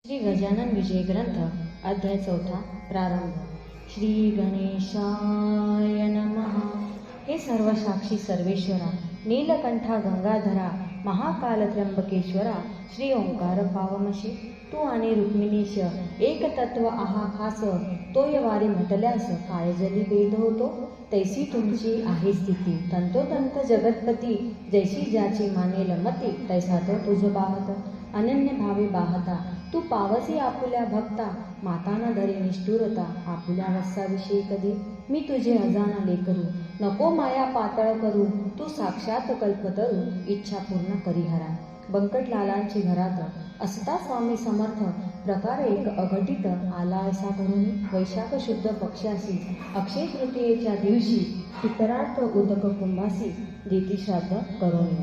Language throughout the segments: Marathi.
श्री गजानन विजय ग्रंथ अध्याय 4 प्रारंभ. श्री गणेशाय नमः. हे सर्व साक्षी सर्वेश्वरा, नीलकंठा गंगाधरा, महाकाल त्र्यंबकेश्वरा, श्री ओंकार पावमशी, तू आणि रुक्मिणीश एक तत्व आहा खास, तोय वारी म्हटल्यास काळजली भेद होतो, तैसी तुमची आहे स्थिती. तंतोतंत जगतपती, जैसी ज्याची मानेल मती, तैसा तो तुझ पाहत अनन्य भावे बाहता. तू पावसी आपुल्या भक्ता, माताना धरी निष्ठुरता, आपुल्या वत्साविषयी कधी मी तुझे अजाना लेकरू. नको माया पातळ करू, तू साक्षात कल्पतरू, इच्छा पूर्ण करिहरा. बंकटलालांची घरात असता स्वामी समर्थ, प्रकार एक अघटित आला ऐसा करून. वैशाख शुद्ध पक्षासी, अक्षय तृतीयेच्या दिवशी, पितरार्थ उदक कुंभासी, देती श्राद्ध करून.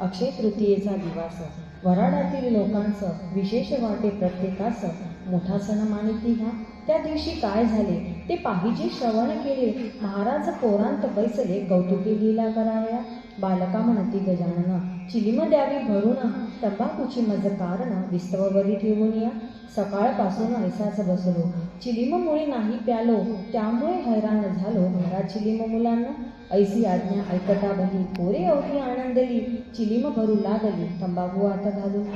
अक्षय तृतीयेचा दिवस वराडातील लोकांचं विशेष वाटे प्रत्येकास मोठा सण मानिती घ्या. त्या दिवशी काय झाले ते पाहिजे श्रवण केले. महाराज पोरांत बैसले, कौतुके लीला कराव्या. बालका म्हणती गजानन, चिलीम द्यावी भरून, तंबाखूची मज कारण विस्तववरी ठेवून या. सकाळपासून ऐसाच बसलो, चिलीम मुळे नाही प्यालो, त्यामुळे हैराण झालो. घरा चिलीम मुलांना ऐसी आज्ञा ऐकता बही, पोरे अवघी आनंदली, चिलीम भरू लागली. तंबाखू आता घालून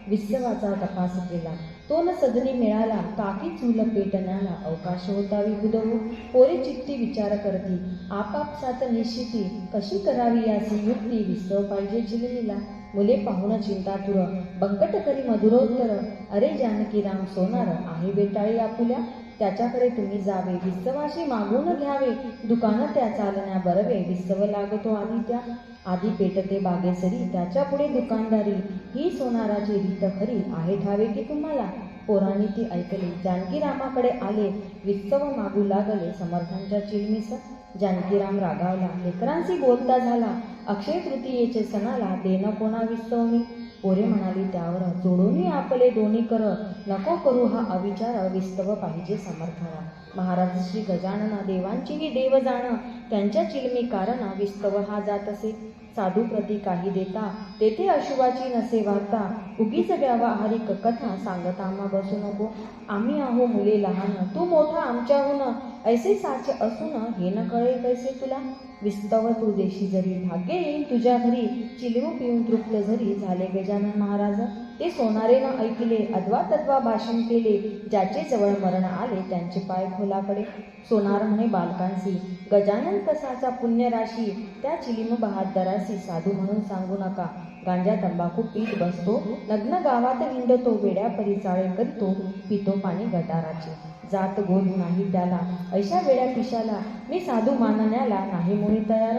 विस्तवाचा तपास केला, तो न सदनी मिळाला. काकी चूल पेटण्याला अवकाश होता विबुधवू. पोरे चित्ती विचार करती, आपापसात निश्चिती, कशी करावी याची युक्ती. विस्तव पाहिजे चिलीमीला. मुले पाहून चिंतातुर, बंकट करी मधुरोत्तर, अरे जानकी राम सोनार आहे बेटाळी आपुल्या. त्याच्याकडे तुम्ही जावे, विस्तवाशी मागून घ्यावे. दुकानं त्या चालण्या बरवे, विस्तव लागतो आधी त्या. आधी पेटते बागेसरी, त्याच्या पुढे दुकानदारी, ही सोनाराची रीत खरी आहे ठावे की तुम्हाला. पोरांनी ती ऐकली, जानकीरामाकडे आले, विस्तव मागू लागले. समर्थांच्या चिलमीस जानकीराम रागावला, लेकरांशी बोलता झाला. अक्षय तृतीयेचे सणाला देणं कोणा विस्तव मी. पोरे म्हणाली त्यावर, जोडून आपले दोन्ही कर, नको करू हा अविचार, विस्तव पाहिजे समर्थाला. महाराज श्री गजानना, देवांचीही देव जाण, त्यांच्या चिलमी कारण विस्तव हा जात असे. साधू प्रती काही देता, तेथे अशुभाची नसे वार्ता. उगीच व्यावहारिक कथा सांगत आम्हा बसू नको. आम्ही आहो मुले लहान, तू मोठा आमच्याहून, ऐसे साच असून हे न कळे कैसे तुला. विस्तव तू देशी जरी, भाग्य येईल तुझ्या घरी. चिलीम पिऊन तृप्त जरी झाले गजानन महाराज. ते सोनारे न ऐकले, अद्वा तद्वा भाषण केले. ज्याचे जवळ मरण आले, त्यांचे पाय खोलाकडे. सोनार म्हणे बालकांसी, गजानन कसाचा पुण्यराशी, त्या चिलीम बहादरासी साधू म्हणून सांगू नका. गांजा तंबाखू पीत बसतो, लग्न गावात हिंडतो, वेड्या परिचाळे करतो, पितो पाणी गटाराचे. जात गोद नाही त्याला, ऐशा वेड्या पिशाला, मी साधू मानण्याला नाही मुळे तयार.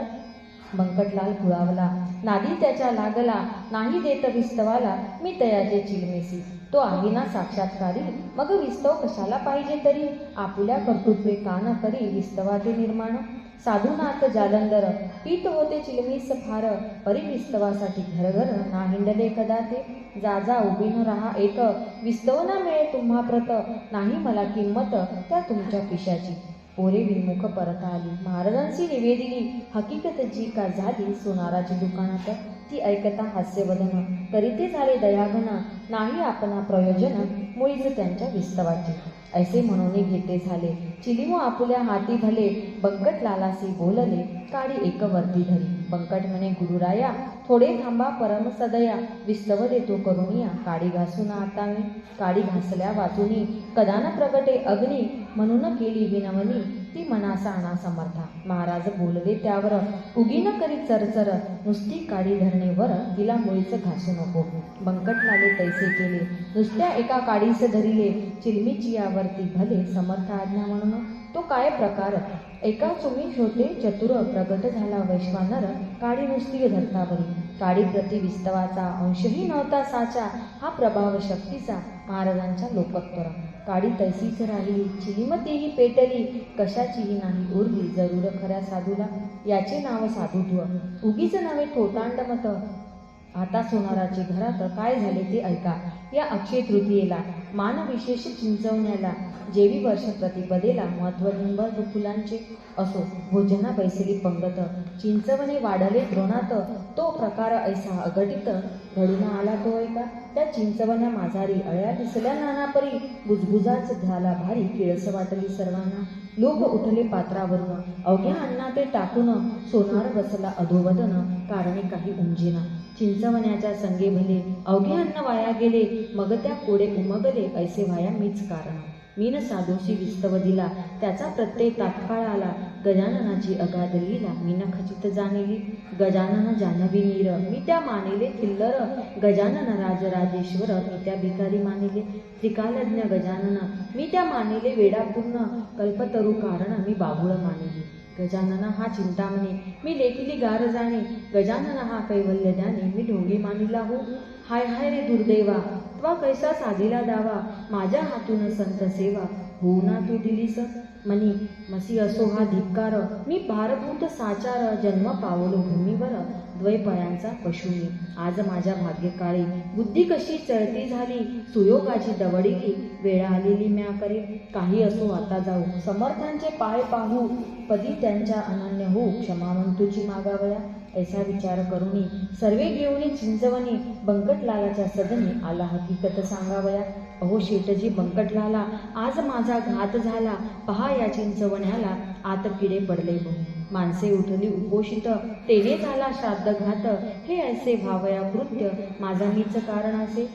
बंकटलाल खुळावला, नादी त्याच्या लागला, नाही देत विस्तवाला, मी तयाचे चिलमेसी. तो आहे ना साक्षात्कारी, मग विस्तव कशाला पाहिजे तरी. आपुल्या कर्तृत्वे कान करी, विस्तवाचे निर्माण. साधूनाथ जालंधर, पीत होते चिलमीस फार, परी विस्तवासाठी घरघर ना हिंडले कदा ते. जा जा उभी न रहा एक, विस्तव ना मिळे तुम्हा प्रत, नाही मला किंमत त्या तुमच्या पिशाची. पोरे विमुख परत आली, महाराजांशी निवेदिली हकीकत जी का झाली सोनाराची दुकानात. ती ऐकता हास्यवदन, करीते झाले दयाघन, नाही आपणा प्रयोजन, मुळीच त्यांच्या विस्तवाची. ऐसे म्हणून घेते झाले, चिलीमो आपुल्या हाती भले. बंकट लालासी बोलले, काडी एक वर्ती धरी. बंकट म्हणे गुरुराया, थोडे थांबा परम सदया, विस्तव देतो करुणिया, काडी घासून आता मी. काडी घासल्या वाचुनी, कदान प्रगटे अग्नी, म्हणून केली विनवनी, ती मनासा आणा समर्था. महाराज बोलले त्यावर, उगी न करी चरचर, नुसती काडी धरणे वर, तिला मुळीच घासू नको. बंकटलाले तैसे केले, नुसत्या एका काडीस धरिले. चिलमीची यावरती भले, समर्थ आज्ञा म्हणून. तो काय प्रकार, एका चुमीश होते चतुर, प्रगट झाला वैश्वानर, काडी नुसती धरता बरी. काडी प्रति विस्तवाचा अंशही नव्हता साचा, हा प्रभाव शक्तीचा महाराजांच्या लोकोत्तर. काडी तैसीच राहिली, चिलीम तीही पेटली, कशाचीही नाही उरली जरूर खऱ्या साधूला. याचे नाव साधुत्व, उगीच नव्हे थोतांड मत. आता सोनाराचे घरात काय झाले ते ऐका. या अक्षय तृतीयेला मानविशेष चिंचवण्याला जेवी वर्ष प्रतिपदेला महत्वदिंबर फुलांचे असो भोजना बैसली पंगत चिंचवणे वाढले द्रोणात तो प्रकार ऐसा अघटित घडून आला तो ऐका. त्या चिंचवण्या माझारी अळ्या दिसल्या नानापरी बुजबुजाच झाला भारी किळस वाटली सर्वांना. लोक उठले पात्रावरून अवघ्या अण्णा ते टाकून सोनार बसला अधोवदन कारणे काही उमजेना. चिंचवण्याच्या संगे भले अवघे अन्न वाया गेले मग त्या कोडे उमगले ऐसे व्हाया मीच कारण. मीन साधूशी विस्तव दिला त्याचा प्रत्यय तात्काळ आला. गजाननाची अगाध लीला मीन खचित जाणिली. गजानन जानवी नीर मी त्या मानिले थिल्लर. गजानन राजराजेश्वर मी त्या भिकारी मानिले. त्रिकालज्ञ गजानन मी त्या मानिले. वेडापूर्ण कल्पतरू कारण मी बाबुळ मानिले. गजानन हा चिंतामणी मी लेखिली गार जाणे. गजानन हा कैवल्य ध्यानी मी ढोंगी मानिला हो. हाय हाय रे दुर्दैवा त्वा कैसा साधिला दावा. माझ्या हातून संत सेवा होऊ ना तू दिलीस मनी. मसी असो हा धिक्कार मी भारभूत साचार. जन्म पावलो भूमीवर द्वैपयांचा पशुनी. आज माझ्या भाग्यकाळी बुद्धी कशी चळती झाली. सुयोगाची दवडिली वेळा आलेली म्या करे. काही असो आता जाऊ समर्थांचे पाय पाहू. पदी त्यांच्या अनन्य होऊ क्षमावंतुची मागावया. ऐसा विचार करुणी सर्वे घेऊनी चिंचवणी बंकटलालाच्या सदनी आला हकीकत सांगावया. अहो शेटजी बंकटलाला आज माझा घात झाला. पहा या चिंचवण्याला आत किडे पडले बहु. माणसे उठली उपोषित तेने झाला श्राद्धघात. हे ऐसे व्हावया कृत्य माझा मीच कारण असे.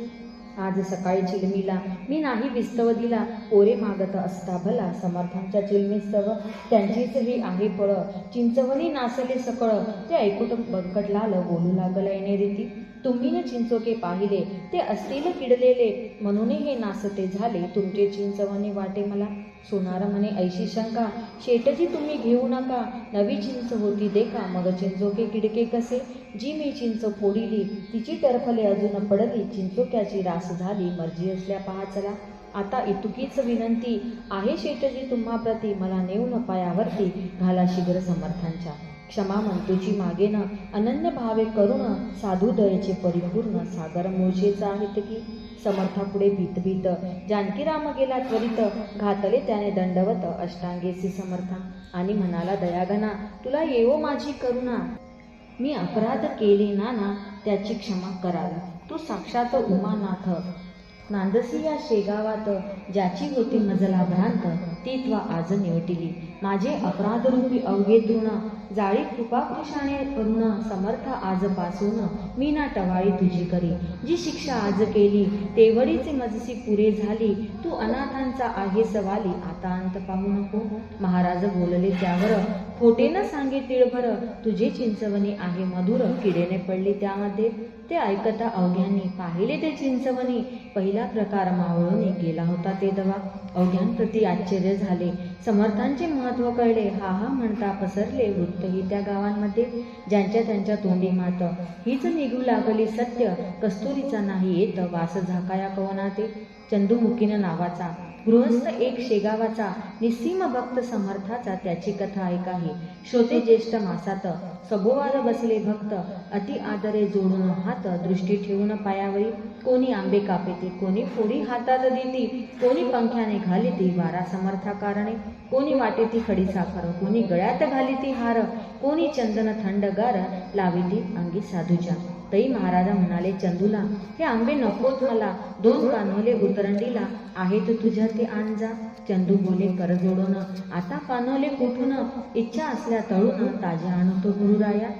आज सकाळी चिलमीला मी नाही विस्तव दिला. पोरे मागत असता भला समर्थांच्या चिलमीस्तव. त्यांचीच ही आहे फळ चिंचवणी नासले सकळ. ते ऐकून बंकटलाल बोलू लागला येणे रीती. तुम्ही न चिंचोके पाहिले ते असतील किडलेले. म्हणून हे नासते झाले तुमचे चिंचवणी वाटे मला. सोनार म्हणे ऐशी शंका शेटजी तुम्ही घेऊ नका. नवी चिंच होती देखा मग चिंचोके किडके कसे. जी मी चिंच फोडिली तिची टरफले अजून पडली. चिंचोक्याची रास झाली मर्जी असल्या पहा चला. आता इतुकीच विनंती आहे शेटजी तुम्हा प्रती. मला नेऊन पायावरती घाला शीघ्र समर्थांच्या. क्षमा म्हणतोची मागेन अनन्य भावे करुण. साधू दयेचे परिपूर्ण सागर मूळचेच आहेत की. समर्थापुढे भीत भीत जानकीराम गेला त्वरित. घातले त्याने दंडवत अष्टांगेसी समर्था. आणि म्हणाला दयाघना तुला येवो माझी करुणा. मी अपराध केले नाना त्याची क्षमा कराल. तू साक्षात उमानाथ नांदसी या शेगावात. ज्याची होती मजला भ्रांत ती त्वा आज निवटिली. माझे अपराधरूपी अवघे तृण जाळी कृपाकृशाने करुण. समर्थ आजपासून मी ना टवाळी तुझी करी. जी शिक्षा आज केली तेवढीच मजसी पुरे झाली. तू अनाथांचा आहे सवाली आता अंत पाहू नको. महाराज बोलले त्यावर खोटे न सांगे तिळभर. तुझे चिंचवणी आहे मधुर किडेने पडली त्यामध्ये. ते ऐकता अवघ्यांनी पाहिले ते चिंचवणी. पहिला प्रकार मावळून गेला होता ते दवा. अवघ्यांप्रती आश्चर्य झाले समर्थांचे महत्व कळले. हा हा म्हणता पसरले वृत्तही त्या गावांमध्ये. ज्यांच्या त्यांच्या तोंडी मात हीच निघू लागली सत्य. कस्तुरीचा नाही येत वास झाकाया कवनाते. चंदुमुखीन नावाचा गृहस्थ एक शेगावाचा. निस्सीम भक्त समर्थाचा त्याची कथा ऐकाही. श्रोते ज्येष्ठ मासात सभोवार बसले भक्त. अति आदरे जोडून हात दृष्टी ठेवून पायावरी. कोणी आंबे कापेती कोणी फोडी हातात देती. कोणी पंख्याने घालीती वारा समर्था कारणे. कोणी वाटेती खडी साखर कोणी गळ्यात घालीती हार. कोणी चंदन थंडगार लाविती अंगी साधूच्या. तई महाराज म्हणाले चंदूला हे आंबे नकोत मला. 2 कान्होले उतरंडीला आहेत तुझ्या ते आण जा. चंदू बोले कर जोडून आता कान्होले कुठून. इच्छा असल्या तळून ताजे आणतो गुरुराया.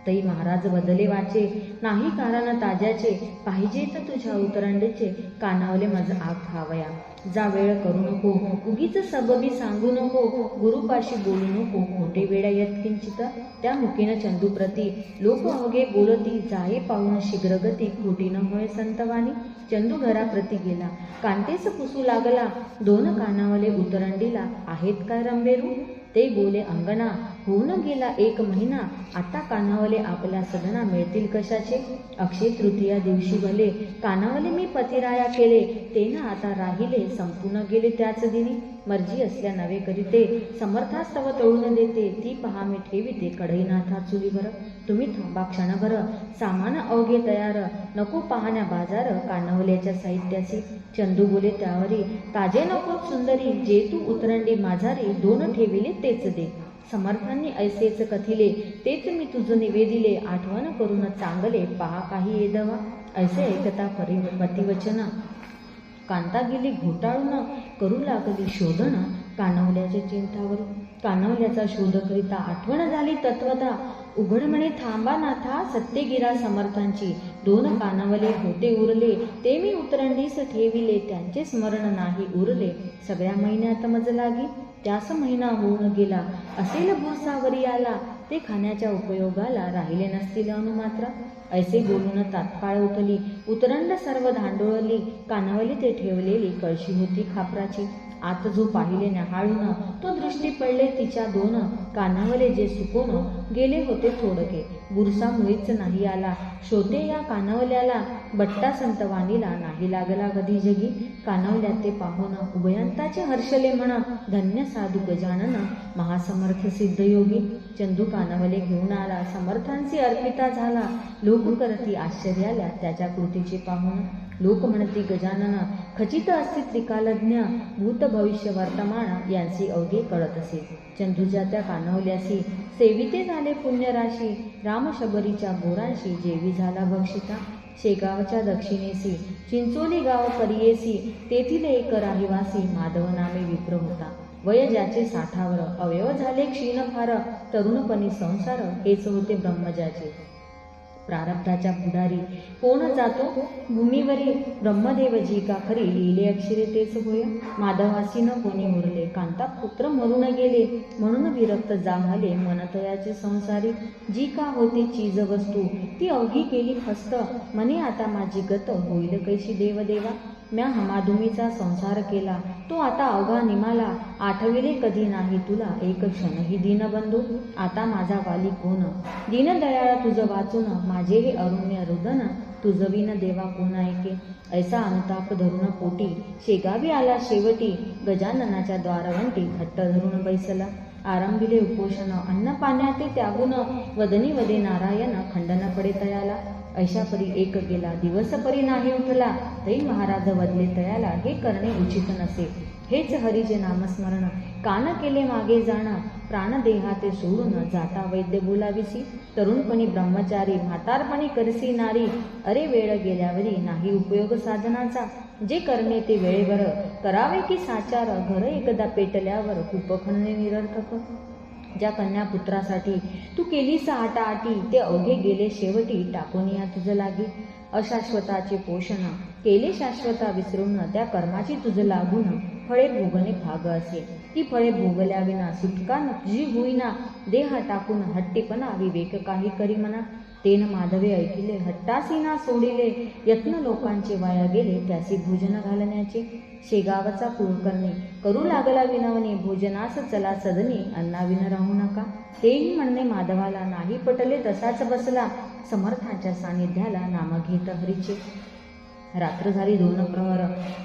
तई महाराज बदले वाचे नाही कारण ताज्याचे. पाहिजेत तुझ्या उतरंडीचे कानावले मज आग खावया. जा वेळ करू नको उगीच सबबी सांगू नको. गुरुपाशी बोलू नको खोटे वेळा येत किंचित. त्या मुखीनं चंदूप्रती लोक अवघे बोलती. जाये पाहून शीघ्रगती खोटी न होय संतवाणी. चंदू घराप्रती गेला कांतेच पुसू लागला. 2 कानावले उतरंडीला आहेत काय रंबेरू. ते बोले अंगणा होऊन गेला 1 महिना. आता कानावले आपल्या सदना मिळतील कशाचे. अक्षय तृतीया दिवशी भले कानावले मी पतिराया केले. ते ना आता राहिले संपून गेले त्याच दिनी. मर्जी असल्या नवे करीते, समर्थास्तव तळून देते, ती पहा मी ठेविते कढईनाथा चुलीवर. तुम्ही थांबा क्षणभर, सामान अवघे तयार, नको पाहण्या बाजार कानवल्याच्या साहित्याची. चंदू बोले त्यावरी, ताजे नको सुंदरी, जे तू उतरंडी माझारी, दोन ठेविले तेच दे. समर्थांनी ऐसेच कथिले, तेच मी तुझ निवेदिले, आठवण करून चांगले, पहा काही येदवा. ऐसे ऐकता पतिवचन, कांता गेली घोटाळून, करू लागली शोधन कानवल्याच्या चिंतावर. कानवल्याचा शोध करिता आठवण झाली तत्वता, उघड म्हणे थांबा नाथा सत्यगिरा समर्थांची. दोन कानवले होते उरले, ते मी उतरंडीस ठेविले, त्यांचे स्मरण नाही उरले. सगळ्या महिन्यात मज लागी, त्यास महिना होऊन गेला, असेल बुरसावरी आला, ते खाण्याच्या उपयोगाला राहिले नसतील अनुमात्र. ऐसे बोलून तात्काळ उठली, उतरंड सर्व धांडोळली, कानवली ते ठेवलेली कळशी होती खापराची. आत जो पाहिले न्याहाळून, तो दृष्टी पडले तिच्या दोन, कानवले जे सुकून गेले होते थोडके. बुरसा मुळीच नाही आला, शोधे या कानवल्याला, बट्टा संत वाणीला नाही लागला कधी जगी. कानवल्या ते पाहून उभयंताचे हर्षले म्हणा, धन्य साधू गजानन महासमर्थ सिद्धयोगी. चंदू कानवले घेऊन आला, समर्थांची अर्पिता झाला, लोक करती आश्चर्याला त्याच्या कृतीचे पाहून. लोक म्हणती गजानन खचित असती त्रिकालज्ञ, भूत भविष्य वर्तमान यांची अवघे कळत असे. चंदूच्या त्या कानवल्यासी सेविते झाले पुण्यराशी, रामशबरीच्या गोरांशी जेवी झाला भक्षिता. शेगावच्या दक्षिणेसी चिंचोली गाव करियेसी, तेथील एक राहिवासी माधव नामे विप्र होता. वय ज्याचे 60वर, अवयव झाले क्षीण फार, तरुणपणी संसार हेच होते ब्रह्मजाचे. प्रारब्धाच्या पुढारी कोण जातो भूमीवरी, ब्रह्मदेव जी का खरी, लिहिले अक्षरे तेच होय. माधवासी न कोणी उरले, कांता पुत्र मरून गेले, म्हणून विरक्त झाले मनतयाचे संसारी. जी का होती चीज वस्तू, ती अवघी केली फस्त, म्हणे आता माझी गत होईल कैशी देवदेवा. म्या हमाधुमीचा संसार केला, तो आता अवघा निमाला, आठविले कधी नाही तुला एक क्षणही दीनबंधू. आता माझा वाली कोण, दीनदयाळा तुझ वाचून, माझे हे अरुण्य रुदन, तुझविन देवा कोण ऐके. ऐसा अनुताप धरून पोटी, शेगावी आला शेवटी, गजाननाच्या द्वारवंटी हट्ट धरून बैसला. आरंभिले उपोषण, अन्न पाण्याते त्यागून, वदनी वदे नारायण खंडन पडे तयाला. ऐशा परी एक गेला, दिवस परी नाही उठला, तै महाराज वदले तयाला, हे करणे उचित नसे. हेच हरीचे नामस्मरण, कान केले मागे जाण, प्राणदेहाते सोडून जाता वैद्य बोलाविसी. तरुणपणी ब्रह्मचारी, म्हातारपणी करसी नारी, अरे वेळ गेल्यावरी नाही उपयोग साधनाचा. जे करणे ते वेळेवर करावे की साचार, घर एकदा पेटल्यावर खूप खणणे निरर्थक. ज्या कन्या पुत्रासाठी तू केलीस आटाआटी, ते अवघे गेले शेवटी टाकून या तुझ लागी. अशाश्वताचे पोषण केले शाश्वता विसरून, त्या कर्माची तुझ लागून फळे भोगणे भाग असे. ती फळे भोगल्याविना सुटका तुझी होईना, देहा टाकून हट्टीपणा विवेक काही करी म्हणा. तेन माधवे ऐकिले हट्टासीना सोडिले, यत्न लोकांचे वाया गेले त्यासी भोजन घालण्याचे. शेगावचा कुलकर्णी करू लागला विनवणे, भोजनास चला सदनी अन्नाविन राहू नका. तेही म्हणणे माधवाला नाही पटले, तसाच बसला समर्थांच्या सानिध्याला नाम घेत हरीचे. रात्र झाली 2 प्रहर,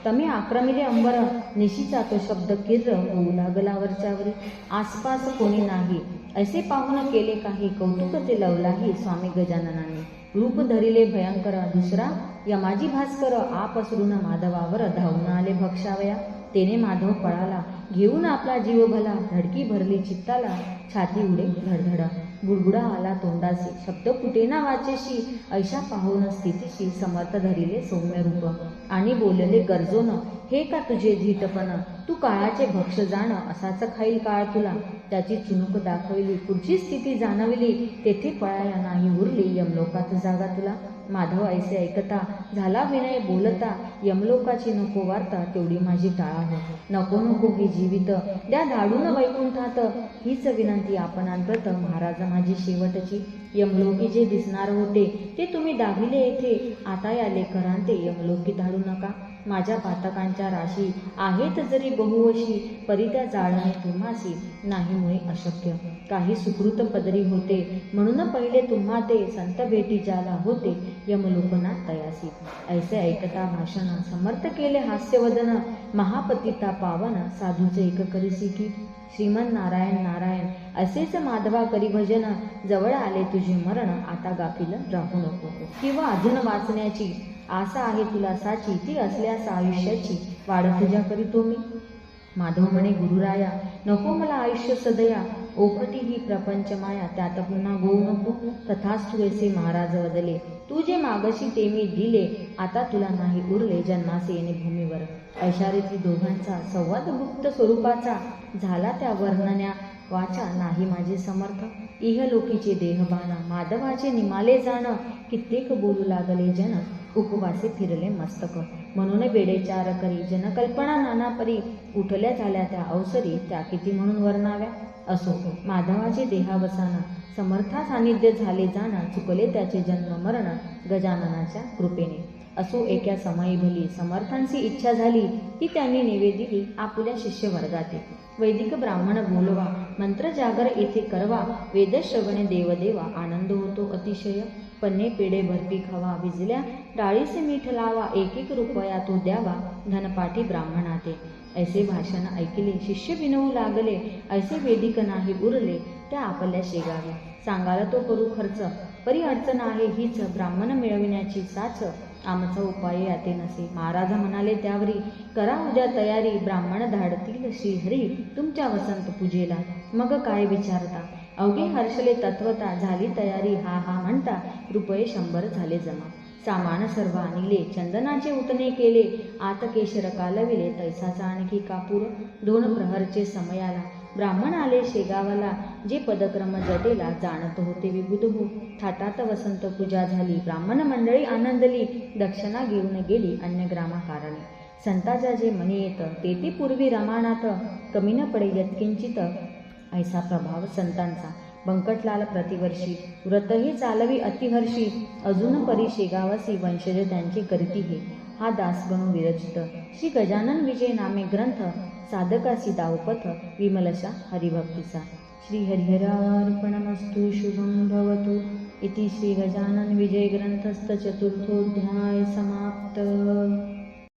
तमे आक्रमिले अंबर, निशीचा तो शब्द किर्र होऊ लागला वरच्यावरी. आसपास कोणी नाही, ऐसे पाहून केले काही कौतुक ते लवलाही स्वामी गजाननाने. रूप धरिले भयंकर, दुसरा यमाजी भास्कर, आप असरून माधवावर धावून आले भक्षावया. तेने माधव पळाला, घेऊन आपला जीव भला, धडकी भरली चित्ताला, छाती उडे धडधड. बुडबुडा आला तोंडासी, शब्द कुठेना वाचेशी, ऐशा पाहून स्थितीशी समर्थ धरिले सौम्य रूप. आणि बोलले गर्जोन, हे का तुझे धीटपण, तू काळाचे भक्ष जाण, असाच खाईल काळ तुला. त्याची चुणूक दाखवली, पुढची स्थिती जाणवली, तेथे पळाया नाही उरली यमलोकात जागा तुला. माधव ऐसे ऐकता झाला विनय बोलता, यमलोकाची नको वार्ता तेवढी माझी टाळा हो. नको नको हे जीवित द्या धाडून वैकुंठात, हीच विनंती आपणांप्रत महाराज माझी शेवटची. यमलोकी जे दिसणार होते ते तुम्ही दाखविले येथे, आता या लेकरांते यमलोकी धाडू नका. माझ्या पातकांच्या राशी आहेत जरी बहुवशी, परी त्या जाळणे तुम्हासी नाही मुळे अशक्य. काही सुकृत पदरी होते, म्हणून पहिले तुम्हा ते संत भेटी ज्याला होते, यमलोकना तयासी. ऐसे ऐकता भाषण समर्थ केले हास्यवदन, महापतिता पावन साधूचे एक करिसी की. श्रीमन नारायण नारायण असेच माधवा करी भजन, जवळ आले तुझे मरण आता गाफील राहू नको. किंवा अजून वाचण्याची आशा आहे तुला साची, ती असल्यास आयुष्याची वाढ तुझ्या करीतो मी. माधव म्हणे गुरुराया नको मला आयुष्य सदया, ओकटी ही प्रपंच माया त्यात पुन्हा गोऊ नको. तथास्तु ऐसे महाराज वदले, तू जे मागशी ते मी दिले, आता तुला नाही उरले जन्मासे येणे भूमीवर. ऐशारीती दोघांचा संवाद गुप्त स्वरूपाचा, झाला त्या वर्णन्या वाचा नाही माझे समर्थ. इहलोकीचे देहबान माधवाचे निमाले जाण, कित्येक बोलू लागले जन उपवासे फिरले मस्तक. म्हणून बेडेचार करी जनकल्पना नाना परी, उठल्या झाल्या त्या अवसरी त्या किती म्हणून वर्णाव्या. असो माधवाचे देहावसान समर्था सानिध्य झाले जाण, चुकले त्याचे जन्म मरण गजाननाच्या कृपेने. असो एका समयी भली समर्थांची इच्छा झाली, ती त्यांनी निवेदिली आपुल्या शिष्यवर्गाते. वैदिक ब्राह्मण बोलवा मंत्र जागर येथे करवा, वेद श्रवणे देवदेवा आनंद होतो अतिशय. पन्ने पेढे भरती खावा, भिजल्या डाळीचे मीठ लावा, एक एक रुपया तो द्यावा धनपाठी ब्राह्मणाते. ऐसे भाषण ऐकले शिष्य विनवू लागले, ऐसे वेदिक नाही उरले त्या आपल्या शेगावे. सांगाल तो करू खर्च, परी अडचण आहे हीच ब्राह्मण मिळविण्याची साच, आमचा उपाय याते नसे. महाराज म्हणाले त्यावरी, करा उद्या तयारी, ब्राह्मण धाडतील श्रीहरी तुमच्या वसंत पूजेला. मग काय विचारता, अवघे हर्षले तत्वता, झाली तयारी हा हा म्हणता, रुपये 100 झाले जमा. सामान सर्व आणले, चंदनाचे उतणे केले, आत केशर कालविले, तैसाचा आणखी कापूर. 2 प्रहरचे समयाला ब्राह्मण आले शेगावाला, जे पदक्रम जटेला जाणत होते विबुध हो. थाटात वसंत पूजा झाली, ब्राह्मण मंडळी आनंदली, दक्षिणा घेऊन गेली अन्य ग्रामाकारणे. संताच्या जे मनी येत ते ती पूर्वी रमानात, कमी न पडे यत्किंचित ऐसा प्रभाव संतांचा. बंकटलाल प्रतिवर्षी व्रतही चालवी अतिहर्षी, अजून परी शेगावासी वंशज त्यांचे करती हे. हा दासगणू विरचित श्री गजानन विजय नामे ग्रंथ, साधकासी दावपथ विमलशा हरिभक्तीचा. श्री हरिहरार्पणमस्तु. शुभं भवतु. इति श्री गजानन विजय ग्रंथस्थ चतुर्थोऽध्याय समाप्त.